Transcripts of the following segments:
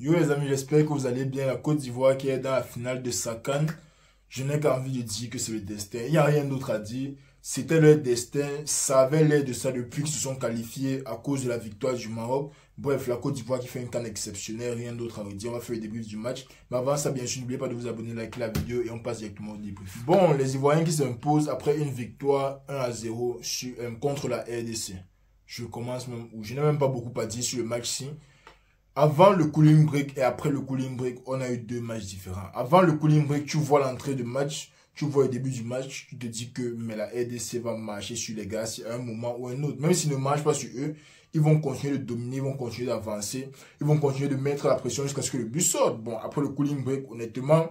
Yo les amis, j'espère que vous allez bien. La Côte d'Ivoire qui est dans la finale de sa CAN, je n'ai qu'envie de dire que c'est le destin. Il n'y a rien d'autre à dire. C'était leur destin. Ça avait l'air de ça depuis qu'ils se sont qualifiés à cause de la victoire du Maroc. Bref, la Côte d'Ivoire qui fait une CAN exceptionnelle, rien d'autre à redire. On va faire le débrief du match. Mais avant ça, bien sûr, n'oubliez pas de vous abonner, liker la vidéo et on passe directement au débrief. Bon, les Ivoiriens qui s'imposent après une victoire 1-0 contre la RDC. Je commence même, ou je n'ai même pas beaucoup à dire sur le match-ci. Avant le cooling break et après le cooling break, on a eu deux matchs différents. Avant le cooling break, tu vois l'entrée de match, tu vois le début du match, tu te dis que mais la RDC va marcher sur les gars à un moment ou un autre. Même s'ils ne marchent pas sur eux, ils vont continuer de dominer, ils vont continuer d'avancer, ils vont continuer de mettre la pression jusqu'à ce que le but sorte. Bon, après le cooling break, honnêtement,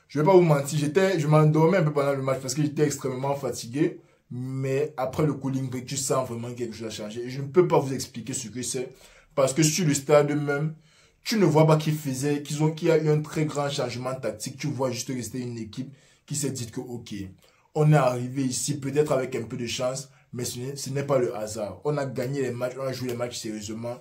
je ne vais pas vous mentir, je m'endormais un peu pendant le match parce que j'étais extrêmement fatigué. Mais après le cooling break, tu sens vraiment que quelque chose a changé. Et je ne peux pas vous expliquer ce que c'est. Parce que sur le stade même, tu ne vois pas qu'il y a eu un très grand changement tactique. Tu vois juste rester une équipe qui s'est dit que, ok, on est arrivé ici peut-être avec un peu de chance, mais ce n'est pas le hasard. On a gagné les matchs, on a joué les matchs sérieusement.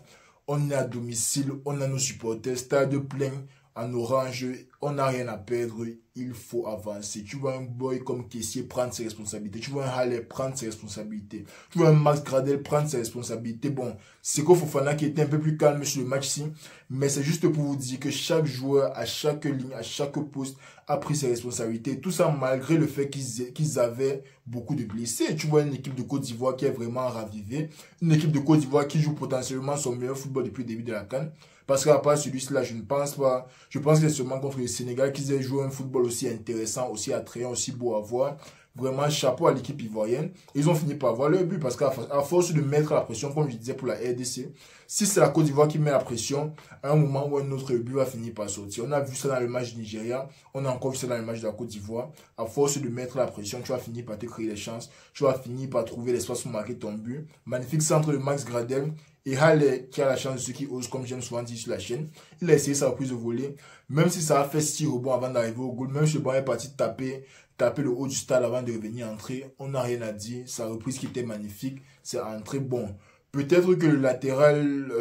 On est à domicile, on a nos supporters, stade plein, en orange, on n'a rien à perdre, il faut avancer. Tu vois un boy comme Kessié prendre ses responsabilités, tu vois un Haller prendre ses responsabilités, tu vois un Max Gradel prendre ses responsabilités. Bon, c'est qu'au Fofana qui était un peu plus calme sur le match-ci, mais c'est juste pour vous dire que chaque joueur, à chaque ligne, à chaque poste, a pris ses responsabilités. Tout ça malgré le fait qu'ils avaient beaucoup de blessés. Tu vois une équipe de Côte d'Ivoire qui est vraiment ravivée, une équipe de Côte d'Ivoire qui joue potentiellement son meilleur football depuis le début de la CAN. Parce qu'à part celui-là, je ne pense pas. Je pense que c'est seulement contre le Sénégal qu'ils aient joué un football aussi intéressant, aussi attrayant, aussi beau à voir. Vraiment, chapeau à l'équipe ivoirienne. Ils ont fini par avoir leur but parce qu'à force de mettre la pression, comme je disais pour la RDC, si c'est la Côte d'Ivoire qui met la pression, à un moment ou un autre, le but va finir par sortir. On a vu ça dans le match du Nigeria, on a encore vu ça dans le match de la Côte d'Ivoire. À force de mettre la pression, tu vas finir par te créer des chances, tu vas finir par trouver l'espace pour marquer ton but. Magnifique centre de Max Gradel. Et Haller, qui a la chance de ceux qui osent, comme j'aime souvent dire sur la chaîne, il a essayé sa reprise de volée, même si ça a fait 6 rebonds avant d'arriver au goal, même si le ballon est parti taper le haut du stade avant de revenir entrer, on n'a rien à dire. Sa reprise qui était magnifique, c'est entré bon. Peut-être que le latéral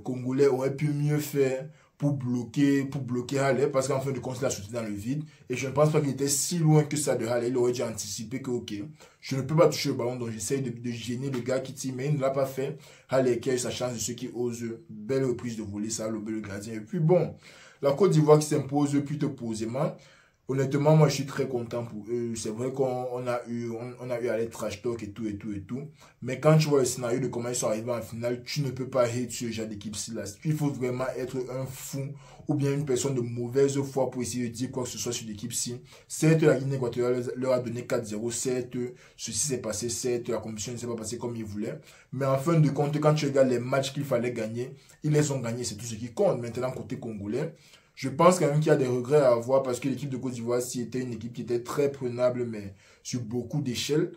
congolais aurait pu mieux faire pour bloquer Haller, parce qu'en fin de compte, il a sauté dans le vide. Et je ne pense pas qu'il était si loin que ça de Haller. Il aurait dû anticiper que, ok, je ne peux pas toucher le ballon, donc j'essaye de gêner le gars qui tire, mais il ne l'a pas fait. Haller qui a eu sa chance de ceux qui osent. Belle reprise de volée, ça a lobé le gardien. Et puis bon, la Côte d'Ivoire qui s'impose plutôt posément. Honnêtement, moi, je suis très content pour eux. C'est vrai qu'on a eu à les trash talk et tout, et tout, et tout. Mais quand tu vois le scénario de comment ils sont arrivés en finale, tu ne peux pas hate ce genre d'équipe-ci là. Il faut vraiment être un fou ou bien une personne de mauvaise foi pour essayer de dire quoi que ce soit sur l'équipe-ci. Certes, la Guinée équatoriale leur a donné 4-0. Certes, ceci s'est passé. Certes, la compétition ne s'est pas passée comme ils voulaient. Mais en fin de compte, quand tu regardes les matchs qu'il fallait gagner, ils les ont gagnés. C'est tout ce qui compte. Maintenant, côté congolais, je pense quand même qu'il y a des regrets à avoir parce que l'équipe de Côte d'Ivoire, c'était une équipe qui était très prenable, mais sur beaucoup d'échelles.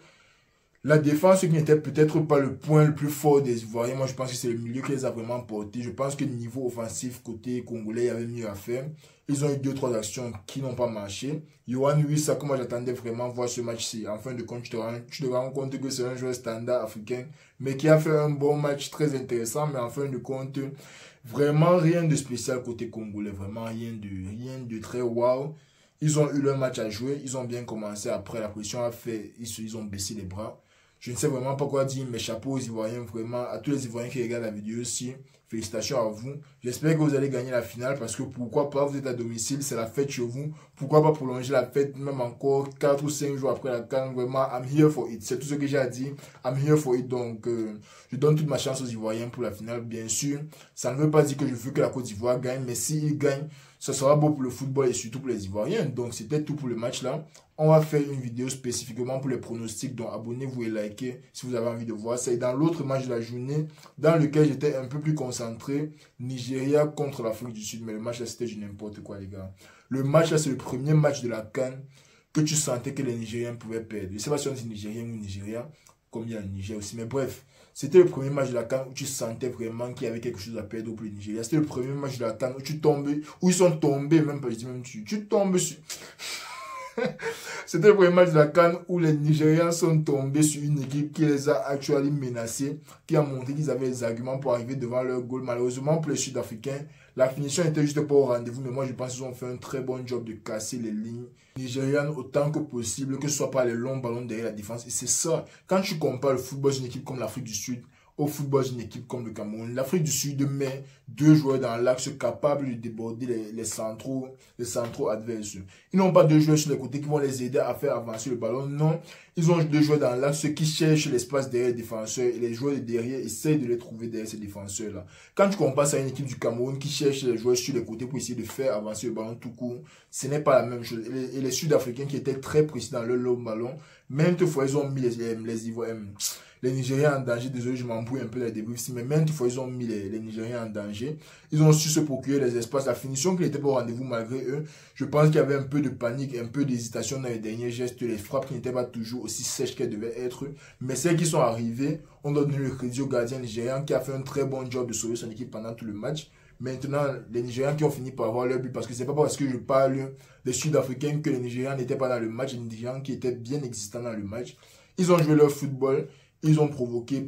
La défense, qui n'était peut-être pas le point le plus fort des Ivoiriens, moi je pense que c'est le milieu qui les a vraiment portés. Je pense que niveau offensif, côté congolais, il y avait mieux à faire. Ils ont eu 2-3 actions qui n'ont pas marché. Yohan Wissa, comme moi j'attendais vraiment voir ce match-ci. En fin de compte, tu te rends compte que c'est un joueur standard africain, mais qui a fait un bon match très intéressant, mais en fin de compte, vraiment rien de spécial côté congolais, vraiment rien de très wow. Ils ont eu leur match à jouer, ils ont bien commencé. Après, la pression a fait, ils ont baissé les bras. Je ne sais vraiment pas quoi dire, mais chapeau aux Ivoiriens, vraiment, à tous les Ivoiriens qui regardent la vidéo aussi. Félicitations à vous. J'espère que vous allez gagner la finale parce que pourquoi pas, vous êtes à domicile, c'est la fête chez vous. Pourquoi pas prolonger la fête même encore 4 ou 5 jours après la CAN. Vraiment, I'm here for it. C'est tout ce que j'ai à dire. I'm here for it. Donc, je donne toute ma chance aux Ivoiriens pour la finale. Bien sûr, ça ne veut pas dire que je veux que la Côte d'Ivoire gagne, mais s'ils gagnent, ce sera beau pour le football et surtout pour les Ivoiriens. Donc, c'était tout pour le match là. On va faire une vidéo spécifiquement pour les pronostics. Donc, abonnez-vous et likez si vous avez envie de voir ça. Et dans l'autre match de la journée, dans lequel j'étais un peu plus concentré, Nigeria contre l'Afrique du Sud. Mais le match là, c'était du n'importe quoi, les gars. Le match là, c'est le premier match de la CAN que tu sentais que les Nigériens pouvaient perdre. Je ne sais pas si on dit Nigérien ou Nigeria, comme il y a le Niger aussi. Mais bref, c'était le premier match de la CAN où tu sentais vraiment qu'il y avait quelque chose à perdre pour le Nigeria. C'était le premier match de la CAN où tu tombais, où ils sont tombés, même pas, je dis même tu tombes sur... C'était le premier match de la CAN où les Nigérians sont tombés sur une équipe qui les a actuellement menacés, qui a montré qu'ils avaient les arguments pour arriver devant leur goal. Malheureusement pour les Sud-Africains, La finition était juste pas au rendez-vous, mais moi je pense qu'ils ont fait un très bon job de casser les lignes nigérianes autant que possible, que ce soit par les longs ballons derrière la défense. Et c'est ça, quand tu compares le football d'une équipe comme l'Afrique du Sud au football d'une équipe comme le Cameroun, l'Afrique du Sud met 2 joueurs dans l'axe capables de déborder les centraux adverses. Ils n'ont pas 2 joueurs sur les côtés qui vont les aider à faire avancer le ballon. Non, ils ont 2 joueurs dans l'axe qui cherchent l'espace derrière les défenseurs et les joueurs de derrière essayent de les trouver derrière ces défenseurs-là. Quand tu compares ça à une équipe du Cameroun qui cherche les joueurs sur les côtés pour essayer de faire avancer le ballon tout court, ce n'est pas la même chose. Et les Sud-Africains qui étaient très précis dans leur long ballon, maintes fois ils ont mis les Nigériens en danger. Désolé, je m'embrouille un peu les débuts ici, mais maintes fois ils ont mis les Nigériens en danger. Ils ont su se procurer les espaces. La finition qui n'était pas au rendez-vous malgré eux. Je pense qu'il y avait un peu de panique, un peu d'hésitation dans les derniers gestes. Les frappes qui n'étaient pas toujours aussi sèches qu'elles devaient être. Mais celles qui sont arrivées, on doit donner le crédit au gardien nigérian qui a fait un très bon job de sauver son équipe pendant tout le match. Maintenant, les Nigérians qui ont fini par avoir leur but, parce que c'est pas parce que je parle des Sud-Africains que les Nigérians n'étaient pas dans le match, les Nigérians qui étaient bien existants dans le match. Ils ont joué leur football, ils ont provoqué.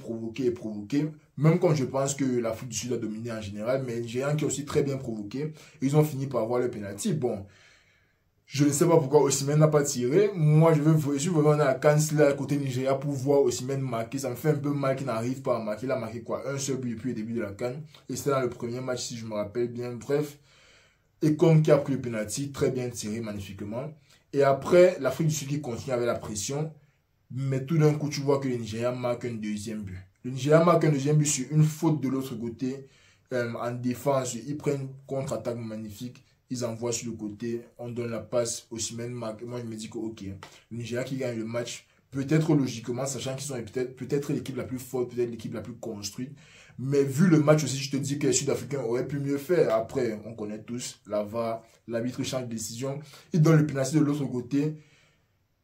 Même quand je pense que l'Afrique du Sud a dominé en général, mais les Nigérians qui ont aussi très bien provoqué, ils ont fini par avoir leur penalty. Bon, je ne sais pas pourquoi Osimhen n'a pas tiré. Moi, je suis vraiment dans la cancela côté Nigeria pour voir Osimhen marquer. Ça me fait un peu mal qu'il n'arrive pas à marquer. Il a marqué quoi? Un seul but depuis le début de la CAN. Et c'était dans le premier match, si je me rappelle bien. Bref. Et comme qui a pris le penalty, très bien tiré, magnifiquement. Et après, l'Afrique du Sud qui continue avec la pression. Mais tout d'un coup, tu vois que le Nigeria marque un deuxième but. Le Nigeria marque un deuxième but sur une faute de l'autre côté. En défense, ils prennent une contre-attaque magnifique. Ils envoient sur le côté, on donne la passe, Osimhen marque. Moi, je me dis que, ok, le Nigeria qui gagne le match, peut-être logiquement, sachant qu'ils sont peut-être l'équipe la plus forte, peut-être l'équipe la plus construite. Mais vu le match aussi, je te dis que les Sud-Africains auraient pu mieux faire. Après, on connaît tous, la VAR, l'arbitre change de décision. Il donne le penalty de l'autre côté.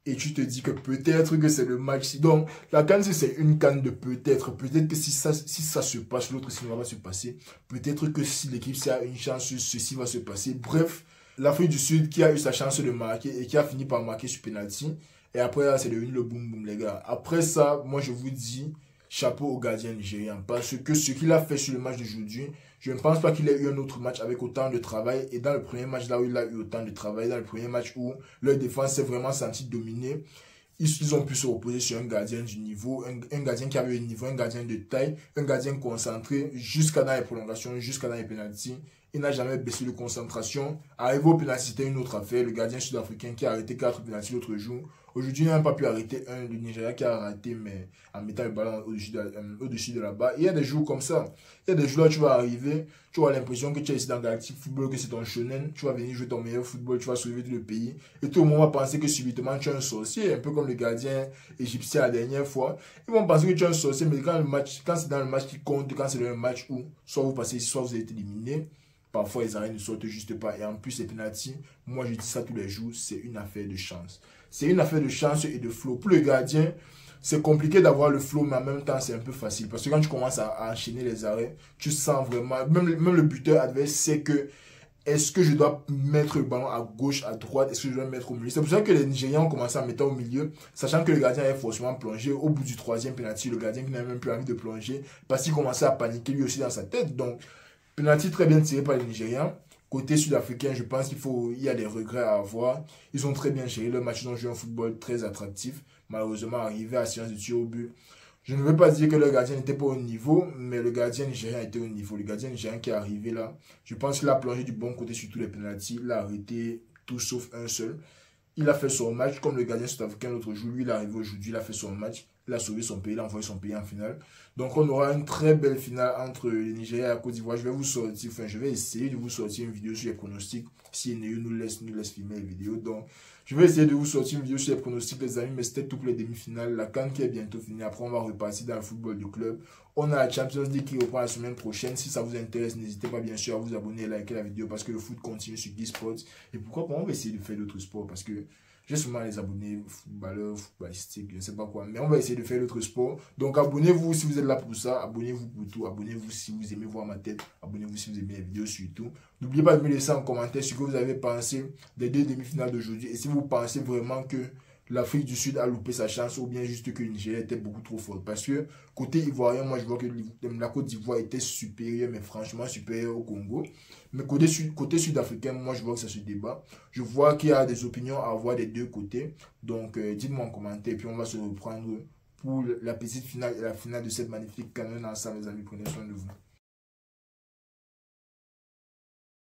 Et tu te dis que peut-être que c'est le match. Donc, la CAN, c'est une CAN de peut-être. Peut-être que si ça se passe, l'autre sinon va pas se passer. Peut-être que si l'équipe a une chance, ceci va se passer. Bref, l'Afrique du Sud qui a eu sa chance de marquer et qui a fini par marquer sur penalty. Et après, c'est devenu le boum boum, les gars. Après ça, moi, je vous dis, chapeau au gardien nigérien. Parce que ce qu'il a fait sur le match d'aujourd'hui, je ne pense pas qu'il ait eu un autre match avec autant de travail. Et dans le premier match, là où il a eu autant de travail, dans le premier match où leur défense s'est vraiment sentie dominée, ils ont pu se reposer sur un gardien du niveau, un gardien qui avait le niveau, un gardien de taille, un gardien concentré jusqu'à dans les prolongations, jusqu'à dans les pénaltys. Il n'a jamais baissé de concentration. Arrivé au pénalty, c'était une autre affaire. Le gardien sud-africain qui a arrêté 4 pénaltys l'autre jour. Aujourd'hui, il n'a pas pu arrêter un. Le Nigeria qui a arrêté, mais en mettant le ballon au-dessus de la barre. Il y a des jours comme ça. Il y a des jours là, tu vas arriver, tu as l'impression que tu es ici dans Galactic Football, que c'est ton shonen. Tu vas venir jouer ton meilleur football, tu vas sauver tout le pays. Et tout le monde va penser que subitement tu es un sorcier, un peu comme le gardien égyptien la dernière fois. Ils vont penser que tu es un sorcier, mais quand c'est dans le match qui compte, quand c'est dans le match où soit vous passez ici, soit vous êtes éliminé. Parfois, les arrêts ne sortent juste pas. Et en plus, les penalty, moi je dis ça tous les jours, c'est une affaire de chance. C'est une affaire de chance et de flow. Pour le gardien, c'est compliqué d'avoir le flow, mais en même temps, c'est un peu facile. Parce que quand tu commences à enchaîner les arrêts, tu sens vraiment, même le buteur adverse sait que est-ce que je dois mettre le ballon à gauche, à droite, est-ce que je dois le mettre au milieu. C'est pour ça que les Nigériens ont commencé à mettre au milieu, sachant que le gardien est forcément plongé. Au bout du troisième penalty, le gardien qui n'a même plus envie de plonger, parce qu'il commençait à paniquer lui aussi dans sa tête. Donc, penalty très bien tiré par les Nigériens. Côté sud-africain, je pense il y a des regrets à avoir. Ils ont très bien géré le match. Ils ont joué un football très attractif. Malheureusement, arrivé à la séance de tir au but. Je ne veux pas dire que le gardien n'était pas au niveau, mais le gardien nigérien était au niveau. Le gardien nigérien qui est arrivé là, je pense qu'il a plongé du bon côté sur tous les penaltys. Il a arrêté tout sauf un seul. Il a fait son match comme le gardien sud-africain l'autre jour. Lui, il est arrivé aujourd'hui, il a fait son match. Il a sauvé son pays, il a envoyé son pays en finale. Donc, on aura une très belle finale entre le Nigeria et la Côte d'Ivoire. Je vais essayer de vous sortir une vidéo sur les pronostics. Si Neu nous laisse filmer les vidéos. Donc, je vais essayer de vous sortir une vidéo sur les pronostics, les amis. Mais c'était tout pour les demi-finales. La CAN qui est bientôt finie. Après, on va repartir dans le football du club. On a la Champions League qui reprend la semaine prochaine. Si ça vous intéresse, n'hésitez pas bien sûr à vous abonner et liker la vidéo parce que le foot continue sur Sports. Et pourquoi pas, on va essayer de faire d'autres sports parce que j'ai souvent les abonnés footballeurs, footballistiques, je ne sais pas quoi. Mais on va essayer de faire d'autres sports. Donc abonnez-vous si vous êtes là pour ça. Abonnez-vous pour tout. Abonnez-vous si vous aimez voir ma tête. Abonnez-vous si vous aimez les vidéos surtout. N'oubliez pas de me laisser en commentaire ce que vous avez pensé des deux demi-finales d'aujourd'hui. Et si vous pensez vraiment que l'Afrique du Sud a loupé sa chance ou bien juste que le Nigeria était beaucoup trop fort. Parce que côté ivoirien, moi je vois que la Côte d'Ivoire était supérieure, mais franchement supérieure au Congo. Mais côté sud-africain, moi je vois que ça se débat. Je vois qu'il y a des opinions à avoir des deux côtés. Donc dites-moi en commentaire, puis on va se reprendre pour la petite finale et la finale de cette magnifique canon ensemble, les amis. Prenez soin de vous.